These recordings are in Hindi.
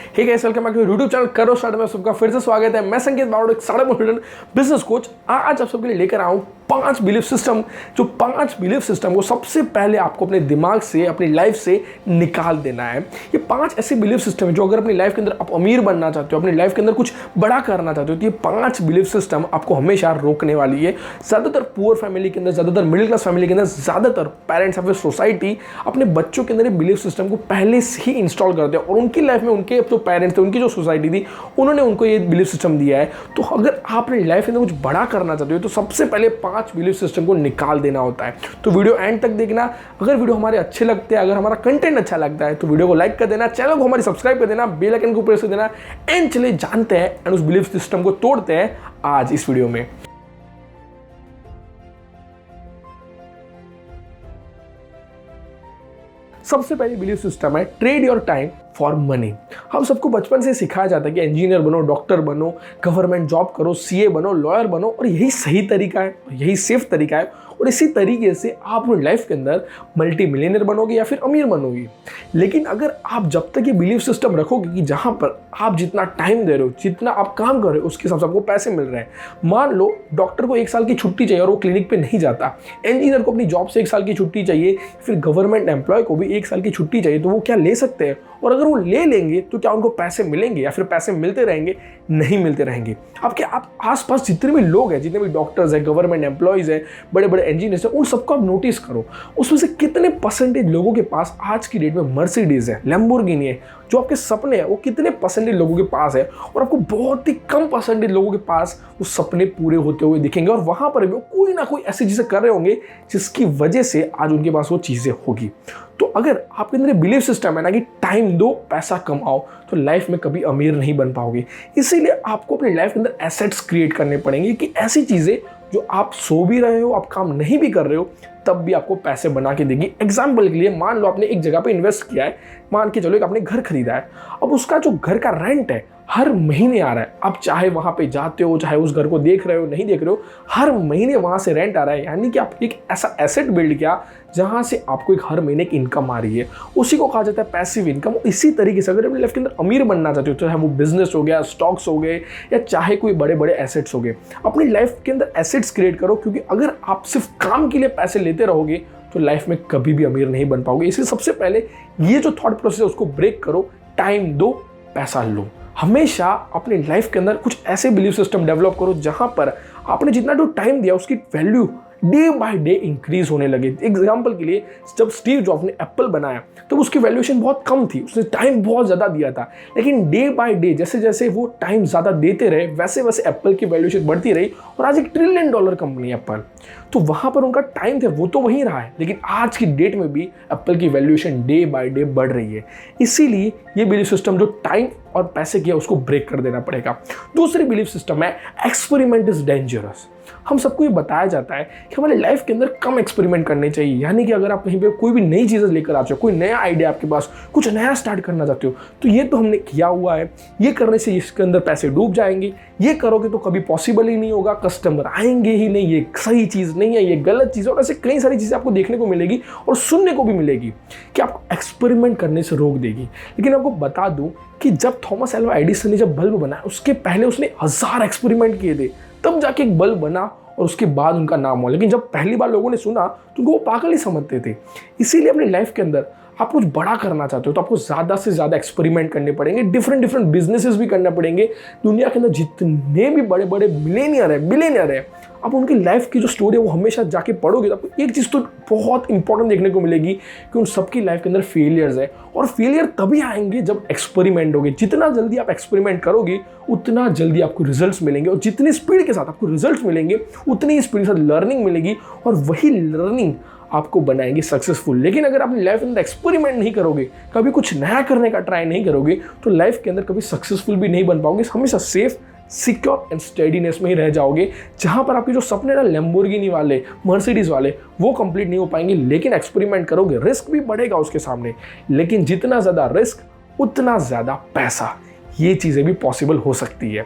Hey guys, welcome back to YouTube channel करो स्टार्ट में सबका फिर से स्वागत है। मैं संकेत बावड़, एक साढ़े मोटिवेटेड बिजनेस कोच। आज आप सबके लिए लेकर आया हूं 5 बिलीफ सिस्टम। जो 5 बिलीफ सिस्टम को सबसे पहले आपको अपने दिमाग से, अपनी लाइफ से निकाल देना है। ये 5 ऐसे बिलीफ सिस्टम है जो अगर अपनी लाइफ के अंदर आप अमीर बनना चाहते हो, अपनी लाइफ के अंदर कुछ बड़ा करना चाहते हो, तो ये 5 बिलीफ सिस्टम आपको हमेशा रोकने वाली है। ज़्यादातर पुअर फैमिली के अंदर, ज़्यादातर मिडिल क्लास फैमिली के अंदर, ज़्यादातर पेरेंट्स या फिर सोसाइटी अपने बच्चों के अंदर ये बिलीफ सिस्टम को पहले से ही इंस्टॉल करते हैं और उनकी लाइफ में उनके जो पेरेंट्स थे, उनकी जो सोसाइटी थी, उन्होंने उनको ये बिलीफ सिस्टम दिया है। तो अगर आप अपनी लाइफ के अंदर कुछ बड़ा करना चाहते हो तो सबसे पहले 5 बिलीफ सिस्टम को निकाल देना होता है। तो वीडियो एंड तक देखना। अगर वीडियो हमारे अच्छे लगते हैं, अगर हमारा कंटेंट अच्छा लगता है तो वीडियो को लाइक कर देना, चैनल को हमारी सब्सक्राइब कर देना, बेल आइकन को प्रेस कर देना। एंड चलिए जानते हैं एंड उस बिलीफ सिस्टम को तोड़ते हैं आज इस वीडियो में। सबसे पहली बिलीफ सिस्टम है trade your time for money. हम सबको बचपन से सिखाया जाता है कि इंजीनियर बनो, डॉक्टर बनो, गवर्नमेंट जॉब करो, सीए बनो, लॉयर बनो, और यही सही तरीका है, यही सेफ तरीका है, और इसी तरीके से आप अपनी लाइफ के अंदर मल्टी मिलियनर बनोगे या फिर अमीर बनोगे। लेकिन अगर आप जब तक ये बिलीफ सिस्टम रखोगे कि जहाँ पर आप जितना टाइम दे रहे हो, जितना आप काम कर रहे हो, उसके हिसाब से आपको पैसे मिल रहे हैं। मान लो डॉक्टर को 1 साल की छुट्टी चाहिए और वो क्लिनिक पे नहीं जाता, इंजीनियर को अपनी जॉब से 1 साल की छुट्टी चाहिए, फिर गवर्नमेंट एम्प्लॉय को भी 1 साल की छुट्टी चाहिए, तो वो क्या ले सकते हैं? और अगर वो ले लेंगे तो क्या उनको पैसे मिलेंगे या फिर पैसे मिलते रहेंगे? नहीं मिलते रहेंगे। आपके आप आसपास जितने भी लोग हैं, जितने भी डॉक्टर्स हैं, गवर्नमेंट एम्प्लॉयज़ हैं, बड़े बड़े इंजीनियर्स हैं, उन सबको आप नोटिस करो, उसमें से कितने परसेंटेज लोगों के पास आज की डेट में मर्सिडीज है, लैम्बोर्गिनी है। जो आपके सपने हैं वो कितने परसेंटेज लोगों के पास है, और आपको बहुत ही कम परसेंटेज लोगों के पास वो सपने पूरे होते हुए दिखेंगे। और वहां पर भी वो कोई ना कोई ऐसी चीजें कर रहे होंगे जिसकी वजह से आज उनके पास वो चीजें होगी। तो अगर आपके अंदर बिलीफ सिस्टम है ना कि टाइम दो, पैसा कमाओ, तो लाइफ में कभी अमीर नहीं बन पाओगे। इसीलिए आपको अपनी लाइफ के अंदर एसेट्स क्रिएट करने पड़ेंगे कि ऐसी चीजें जो आप सो भी रहे हो, आप काम नहीं भी कर रहे हो, तब भी आपको पैसे बना के देगी। एग्जाम्पल के लिए मान लो आपने एक जगह पे इन्वेस्ट किया है, मान के चलो एक आपने घर खरीदा है। अब उसका जो घर का रेंट है हर महीने आ रहा है। आप चाहे वहां पे जाते हो, चाहे उस घर को देख रहे हो, नहीं देख रहे हो, हर महीने वहां से रेंट आ रहा है। यानी कि आप एक ऐसा एसेट बिल्ड किया जहां से आपको एक हर महीने की इनकम आ रही है। उसी को कहा जाता है पैसिव इनकम। इसी तरीके से अगर अपनी लाइफ के अंदर अमीर बनना चाहते हो, चाहे वो बिजनेस हो गया, स्टॉक्स हो गए, या चाहे कोई बड़े बड़े एसेट्स हो गए, अपनी लाइफ के अंदर एसेट्स क्रिएट करो। क्योंकि अगर आप सिर्फ काम के लिए पैसे लेते रहोगे तो लाइफ में कभी भी अमीर नहीं बन पाओगे। इसलिए सबसे पहले ये जो थॉट प्रोसेस है उसको ब्रेक करो। टाइम दो, पैसा लो। हमेशा अपनी लाइफ के अंदर कुछ ऐसे बिलीफ सिस्टम डेवलप करो जहां पर आपने जितना जो टाइम दिया उसकी value day by day increase होने लगे। एग्जाम्पल के लिए जब स्टीव जॉब्स ने एप्पल बनाया तो उसकी वैल्यूएशन बहुत कम थी, उसने टाइम बहुत ज़्यादा दिया था। लेकिन डे बाय डे जैसे जैसे वो टाइम ज़्यादा देते रहे, वैसे वैसे एप्पल की वैल्यूएशन बढ़ती रही और आज $1 ट्रिलियन कंपनी है एप्पल। तो वहाँ पर उनका टाइम था वो तो वहीं रहा है, लेकिन आज की डेट में भी एप्पल की वैल्यूएशन डे बाय डे बढ़ रही है। इसीलिए ये बिलीफ सिस्टम जो टाइम और पैसे किया उसको ब्रेक कर देना पड़ेगा। दूसरी बिलीफ सिस्टम है एक्सपेरिमेंट इज डेंजरस। हम सबको ये बताया जाता है कि हमारे लाइफ के अंदर कम एक्सपेरिमेंट करने चाहिए। यानी कि अगर आप कहीं पे कोई भी नई चीज़ें लेकर आते हो, कोई नया आइडिया आपके पास, कुछ नया स्टार्ट करना चाहते हो, तो ये तो हमने किया हुआ है, ये करने से इसके अंदर पैसे डूब जाएंगे, ये करोगे तो कभी पॉसिबल ही नहीं होगा, कस्टमर आएंगे ही नहीं, ये सही चीज़ नहीं है, ये गलत चीज़ है। और ऐसे कई सारी चीज़ें आपको देखने को मिलेगी और सुनने को भी मिलेगी कि आपको एक्सपेरिमेंट करने से रोक देगी। लेकिन आपको बता दूं कि जब थॉमस एल्वा एडिसन ने जब बल्ब बनाया, उसके पहले उसने 1000 एक्सपेरिमेंट किए थे, तब जाके एक बल्ब बना और उसके बाद उनका नाम हुआ। लेकिन जब पहली बार लोगों ने सुना तो उनको वो पागल ही समझते थे। इसीलिए अपनी लाइफ के अंदर आप कुछ बड़ा करना चाहते हो तो आपको ज़्यादा से ज़्यादा एक्सपेरिमेंट करने पड़ेंगे, डिफरेंट बिजनेसेस भी करने पड़ेंगे। दुनिया के अंदर जितने भी बड़े बड़े मिलेनियर है, बिलियनियर है, आप उनकी लाइफ की जो स्टोरी है वो हमेशा जाके पढ़ोगे तो आपको एक चीज़ तो बहुत इंपॉर्टेंट देखने को मिलेगी कि उन सबकी लाइफ के अंदर फेलियर्स है। और फेलियर तभी आएंगे जब एक्सपेरिमेंट होगे। जितना जल्दी आप एक्सपेरिमेंट करोगे उतना जल्दी आपको रिजल्ट्स मिलेंगे, और जितनी स्पीड के साथ आपको रिजल्ट्स मिलेंगे उतनी ही स्पीड के साथ लर्निंग मिलेगी, और वही लर्निंग आपको बनाएंगे सक्सेसफुल। लेकिन अगर आप लाइफ के अंदर एक्सपेरिमेंट नहीं करोगे, कभी कुछ नया करने का ट्राई नहीं करोगे, तो लाइफ के अंदर कभी सक्सेसफुल भी नहीं बन पाओगे। हमेशा सेफ, सिक्योर एंड स्टेडीनेस में ही रह जाओगे, जहां पर आपके जो सपने ना लैम्बोर्गिनी वाले, मर्सिडीज वाले, वो कंप्लीट नहीं हो पाएंगे। लेकिन एक्सपेरिमेंट करोगे, रिस्क भी बढ़ेगा उसके सामने, लेकिन जितना ज़्यादा रिस्क उतना ज़्यादा पैसा। ये चीज़ें भी पॉसिबल हो सकती है।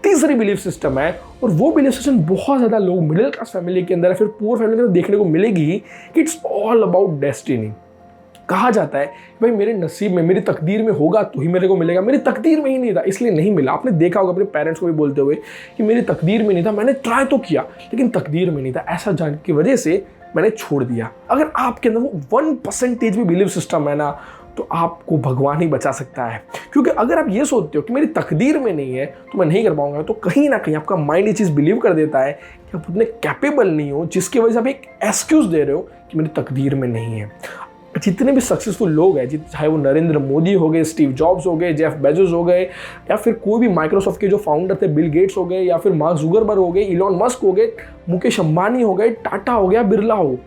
तीसरी बिलीफ सिस्टम है, और वो बिलीफ सिस्टम बहुत ज़्यादा लोग मिडिल क्लास फैमिली के अंदर या फिर पुअर फैमिली के अंदर देखने को मिलेगी कि इट्स ऑल अबाउट डेस्टिनी। कहा जाता है भाई मेरे नसीब में, मेरी तकदीर में होगा तो ही मेरे को मिलेगा, मेरी तकदीर में ही नहीं था इसलिए नहीं मिला। आपने देखा होगा अपने पेरेंट्स को भी बोलते हुए कि मेरी तकदीर में नहीं था, मैंने ट्राई तो किया लेकिन तकदीर में नहीं था, ऐसा जान की वजह से मैंने छोड़ दिया। अगर आपके अंदर वो 1% भी बिलीव सिस्टम है ना, तो आपको भगवान ही बचा सकता है। क्योंकि अगर आप ये सोचते हो कि मेरी तकदीर में नहीं है तो मैं नहीं कर पाऊंगा, तो कहीं ना कहीं आपका माइंड ये चीज़ बिलीव कर देता है कि आप उतने कैपेबल नहीं हो, जिसकी वजह से आप एक एक्सक्यूज दे रहे हो कि मेरी तकदीर में नहीं है। जितने भी सक्सेसफुल लोग हैं, चाहे वो नरेंद्र मोदी हो गए, स्टीव जॉब्स हो गए, जेफ बेजोस हो गए, या फिर कोई भी माइक्रोसॉफ्ट के जो फाउंडर थे बिल गेट्स हो गए, या फिर मार्क जुकरबर्ग हो गए, इलॉन मस्क हो गए, मुकेश अंबानी हो गए, टाटा हो गया, बिरला हो,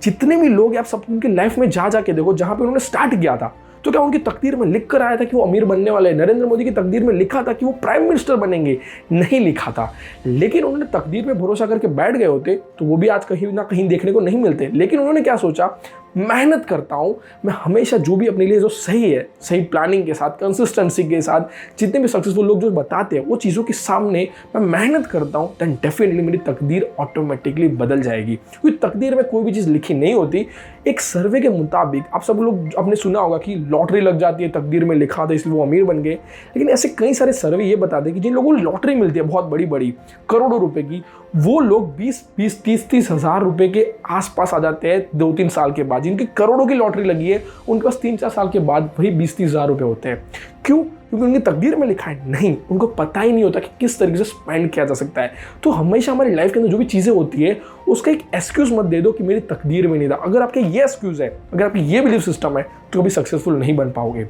जितने भी लोग आप सब उनकी लाइफ में जा के देखो जहाँ पे उन्होंने स्टार्ट किया था, तो क्या उनकी तकदीर में लिख कर आया था कि वो अमीर बनने वाले हैं? नरेंद्र मोदी की तकदीर में लिखा था कि वो प्राइम मिनिस्टर बनेंगे? नहीं लिखा था। लेकिन उन्होंने तकदीर पे भरोसा करके बैठ गए होते तो वो भी आज कहीं ना कहीं देखने को नहीं मिलते। लेकिन उन्होंने क्या सोचा, मेहनत करता हूँ मैं हमेशा, जो भी अपने लिए जो सही है, सही प्लानिंग के साथ, कंसिस्टेंसी के साथ, जितने भी सक्सेसफुल लोग जो बताते हैं वो चीज़ों के सामने मैं मेहनत करता हूँ, दैन डेफिनेटली मेरी तकदीर ऑटोमेटिकली बदल जाएगी। क्योंकि तकदीर में कोई भी चीज़ लिखी नहीं होती। एक सर्वे के मुताबिक, आप सब लोग आपने सुना होगा कि लॉटरी लग जाती है, तकदीर में लिखा था इसलिए वो अमीर बन गए। लेकिन ऐसे कई सारे सर्वे ये बताते हैं कि जिन लोगों को लॉटरी मिलती है बहुत बड़ी बड़ी करोड़ों रुपए की, वो लोग 20-30 हज़ार रुपए के आसपास आ जाते हैं 2-3 साल के बाद। जिनकी करोड़ों की लॉटरी लगी है उनके पास 3-4 साल के बाद वही 20-30 हज़ार रुपए होते हैं। क्यों? क्योंकि उनकी तकदीर में लिखा है नहीं, उनको पता ही नहीं होता कि किस तरीके से स्पेंड किया जा सकता है। तो हमेशा हमारी लाइफ के अंदर जो भी चीज़ें होती है उसका एक एक्सक्यूज मत दे दो कि मेरी तकदीर में नहीं था। अगर आपके ये एक्सक्यूज है, अगर आपकी ये बिलीफ सिस्टम है, तो कभी सक्सेसफुल नहीं बन पाओगे।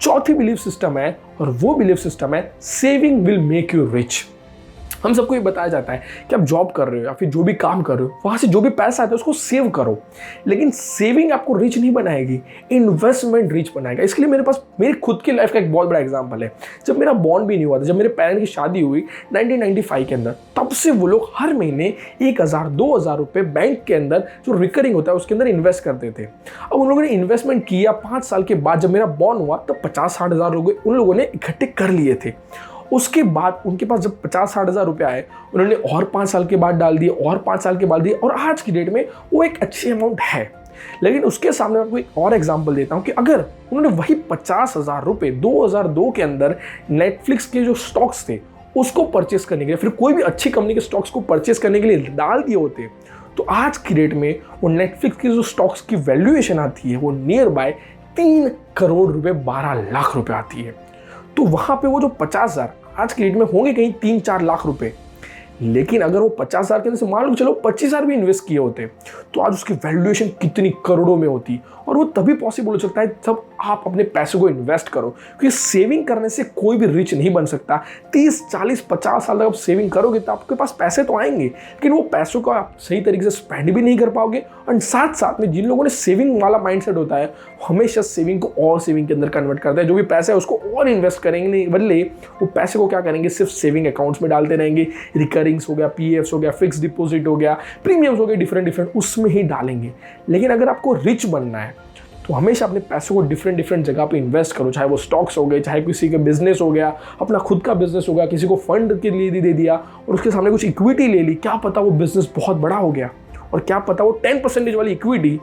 चौथी बिलीफ सिस्टम है, और वो बिलीफ सिस्टम है saving will make you rich. हम सबको ये बताया जाता है कि आप जॉब कर रहे हो या फिर जो भी काम कर रहे हो, वहाँ से जो भी पैसा आता है उसको सेव करो। लेकिन सेविंग आपको रिच नहीं बनाएगी, इन्वेस्टमेंट रिच बनाएगा। इसके लिए मेरे पास मेरी खुद की लाइफ का एक बहुत बड़ा एग्जांपल है। जब मेरा बॉन्ड भी नहीं हुआ था, जब मेरे पेरेंट्स की शादी हुई 1995 के अंदर, तब से वो लोग हर महीने 1,000-2,000 रुपये बैंक के अंदर जो रिकरिंग होता है उसके अंदर इन्वेस्ट करते थे। अब उन लोगों ने इन्वेस्टमेंट किया। 5 साल के बाद जब मेरा बॉन्ड हुआ तब 50-60 हज़ार रुपये उन लोगों ने इकट्ठे कर लिए थे। उसके बाद उनके पास जब 50-60 हज़ार रुपये आए, उन्होंने और 5 साल के बाद डाल दिए, और 5 साल के बाद दिए, और आज की डेट में वो एक अच्छी अमाउंट है। लेकिन उसके सामने मैं आपको एक और एग्जांपल देता हूं कि अगर उन्होंने वही 50 हज़ार रुपये 2002 के अंदर नेटफ्लिक्स के जो स्टॉक्स थे उसको परचेस करने के लिए, फिर कोई भी अच्छी कंपनी के स्टॉक्स को परचेस करने के लिए डाल दिए होते, तो आज की डेट में वो नेटफ्लिक्स की जो स्टॉक्स की वैल्यूएशन आती है वो नियर बाय 3 करोड़ रुपए, 12 लाख रुपए आती है। तो वहां पे वो जो 50 हज़ार आज की डेट में होंगे कहीं 3-4 लाख रुपए। लेकिन अगर वो 50 हज़ार के अंदर से मान लो चलो 25 हज़ार भी इन्वेस्ट किए होते तो आज उसकी वैल्यूएशन कितनी करोड़ों में होती। और वो तभी पॉसिबल हो सकता है जब आप अपने पैसे को इन्वेस्ट करो, क्योंकि सेविंग करने से कोई भी रिच नहीं बन सकता। 30-40-50 साल तक आप सेविंग करोगे तो आपके पास पैसे तो आएंगे, लेकिन वो पैसों को आप सही तरीके से स्पेंड भी नहीं कर पाओगे। और साथ साथ में जिन लोगों ने सेविंग वाला माइंडसेट होता है हमेशा सेविंग को और सेविंग के अंदर कन्वर्ट करता है। जो भी पैसा है उसको और इन्वेस्ट करेंगे, बदले वो पैसे को क्या करेंगे, सिर्फ सेविंग अकाउंट्स में डालते रहेंगे। रिकरिंग्स हो गया, पीएफ्स हो गया, फिक्स डिपॉजिट हो गया, प्रीमियम्स हो गए, डिफरेंट उसमें ही डालेंगे। लेकिन अगर आपको रिच बनना है तो हमेशा अपने पैसों को डिफरेंट जगह पे इन्वेस्ट करो, चाहे वो स्टॉक्स हो गए, चाहे किसी का बिजनेस हो गया, अपना खुद का बिजनेस हो गया, किसी को फंड के लिए दे दिया और उसके सामने कुछ इक्विटी ले ली, क्या पता वो बिजनेस बहुत बड़ा हो गया, और क्या पता वो 10% वाली इक्विटी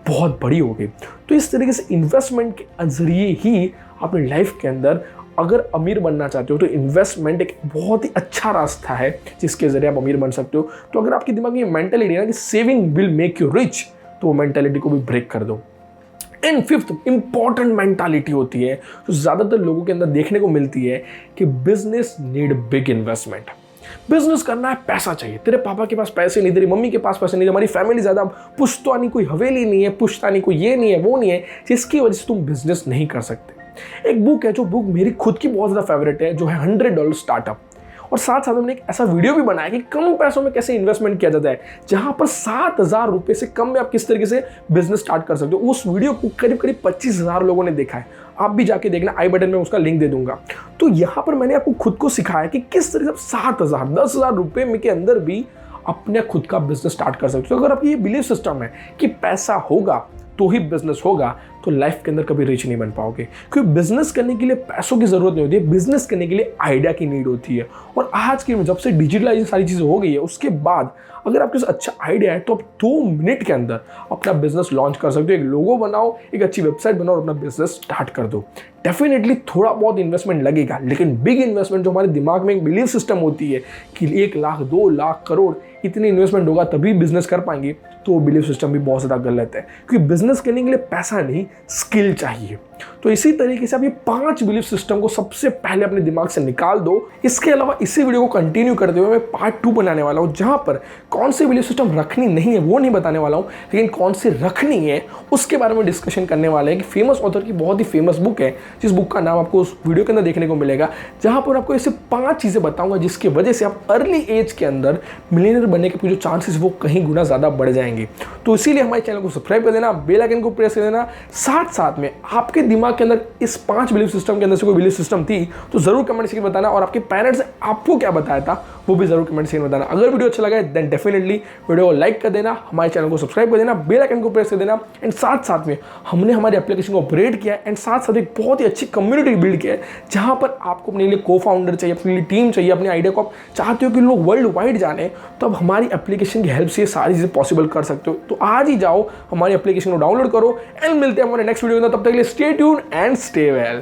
बहुत बड़ी हो गई। तो इस तरीके से इन्वेस्टमेंट के जरिए ही अपनी लाइफ के अंदर अगर अमीर बनना चाहते हो तो इन्वेस्टमेंट एक बहुत ही अच्छा रास्ता है जिसके जरिए आप अमीर बन सकते हो। तो अगर आपके दिमाग में ये मेंटालिटी है ना कि saving will make you rich, तो वो मेंटालिटी को भी ब्रेक कर दो। एंड फिफ्थ इंपॉर्टेंट मेंटालिटी होती है जो ज़्यादातर लोगों के अंदर देखने को मिलती है कि business need big investment. Business करना है, पैसा चाहिए। तेरे पापा के पास पैसे नहीं, तेरी मम्मी के पास पैसे नहीं, हमारी फैमिली ज़्यादा पुश्ता नहीं, कोई हवेली नहीं है, पुश्ता नहीं, कोई ये नहीं है, वो नहीं है, जिसकी वजह से तुम बिजनेस नहीं कर सकते। एक बुक है जो बुक मेरी खुद की बहुत ज़्यादा फेवरेट है, जो है $100 स्टार्टअप। और साथ साथ हमने एक ऐसा वीडियो भी बनाया कि कम पैसों में कैसे इन्वेस्टमेंट किया जाता है, जहां पर 7,000 रुपये से कम में आप किस तरीके से बिजनेस स्टार्ट कर सकते हो। उस वीडियो को करीब 25,000 लोगों ने देखा है। आप भी जाके देखना, आई बटन में उसका लिंक दे दूंगा। तो यहाँ पर मैंने आपको खुद को सिखाया कि किस तरीके से 7,000 10,000 रुपये में के अंदर भी अपने खुद का बिजनेस स्टार्ट कर सकते हो। अगर आपकी ये बिलीफ सिस्टम है कि पैसा होगा तो ही बिजनेस होगा, तो लाइफ के अंदर कभी रिच नहीं बन पाओगे। क्योंकि बिजनेस करने के लिए पैसों की ज़रूरत नहीं होती है, बिजनेस करने के लिए आइडिया की नीड होती है। और आज की जब से डिजिटलाइजेशन सारी चीज़ें हो गई है, उसके बाद अगर आपके पास अच्छा आइडिया है तो आप 2 मिनट के अंदर अपना बिजनेस लॉन्च कर सकते हो। एक लोगो बनाओ, एक अच्छी वेबसाइट बनाओ और अपना बिजनेस स्टार्ट कर दो। डेफिनेटली थोड़ा बहुत इन्वेस्टमेंट लगेगा, लेकिन बिग इन्वेस्टमेंट जो हमारे दिमाग में एक बिलीफ सिस्टम होती है कि 1 लाख 2 लाख करोड़ इतनी इन्वेस्टमेंट होगा तभी बिजनेस कर पाएंगे, तो वो बिलीफ सिस्टम भी बहुत ज़्यादा गलत है। क्योंकि बिजनेस करने के लिए पैसा नहीं, स्किल चाहिए। तो इसी तरीके से आप ये 5 बिलीफ सिस्टम को सबसे पहले अपने दिमाग से निकाल दो। इसके अलावा इसी वीडियो को कंटिन्यू करते हुए मैं पार्ट 2 बनाने वाला हूँ, जहाँ पर कौन सी बिलीफ सिस्टम रखनी नहीं है वो नहीं बताने वाला हूँ, लेकिन कौन सी रखनी है उसके बारे में डिस्कशन करने वाले हैं। कि फेमस ऑथर की बहुत ही फेमस बुक है, जिस बुक का नाम आपको उस वीडियो के अंदर देखने को मिलेगा, जहाँ पर आपको ऐसे 5 चीज़ें बताऊंगा जिसकी वजह से आप अर्ली एज के अंदर मिलियनर बनने के जो चांसेस वो कहीं गुना ज़्यादा बढ़ जाएंगे। तो इसीलिए हमारे चैनल को सब्सक्राइब कर देना, बेल आइकन को प्रेस कर देना। साथ साथ में आपके दिमाग के अंदर इस 5 बिलीफ सिस्टम के अंदर से कोई बिलीफ सिस्टम थी तो जरूर कमेंट सेक्शन में बताना, और आपके पेरेंट्स ने आपको क्या बताया था वो भी जरूर कमेंट सेक्शन में बताना। अगर वीडियो अच्छा लगा है देन डेफिनेटली वीडियो को लाइक कर देना, हमारे चैनल को सब्सक्राइब कर देना, बेल आइकन को प्रेस कर देना। एंड साथ साथ में हमने हमारी एप्लीकेशन को अपग्रेड किया एंड साथ साथ एक बहुत ही अच्छी कम्युनिटी बिल्ड किया है, जहां पर आपको अपने लिए को फाउंडर चाहिए, अपने लिए टीम चाहिए, अपने आइडिया को आप चाहते हो कि लोग वर्ल्ड वाइड जाने, तो अब हमारी एप्लीकेशन की हेल्प से ये सारी चीज़ें पॉसिबल कर सकते हो। तो आज ही जाओ हमारी एप्लीकेशन को डाउनलोड करो एंड मिलते हैं हमारे नेक्स्ट वीडियो में। तब तक के लिए stay tuned and stay well.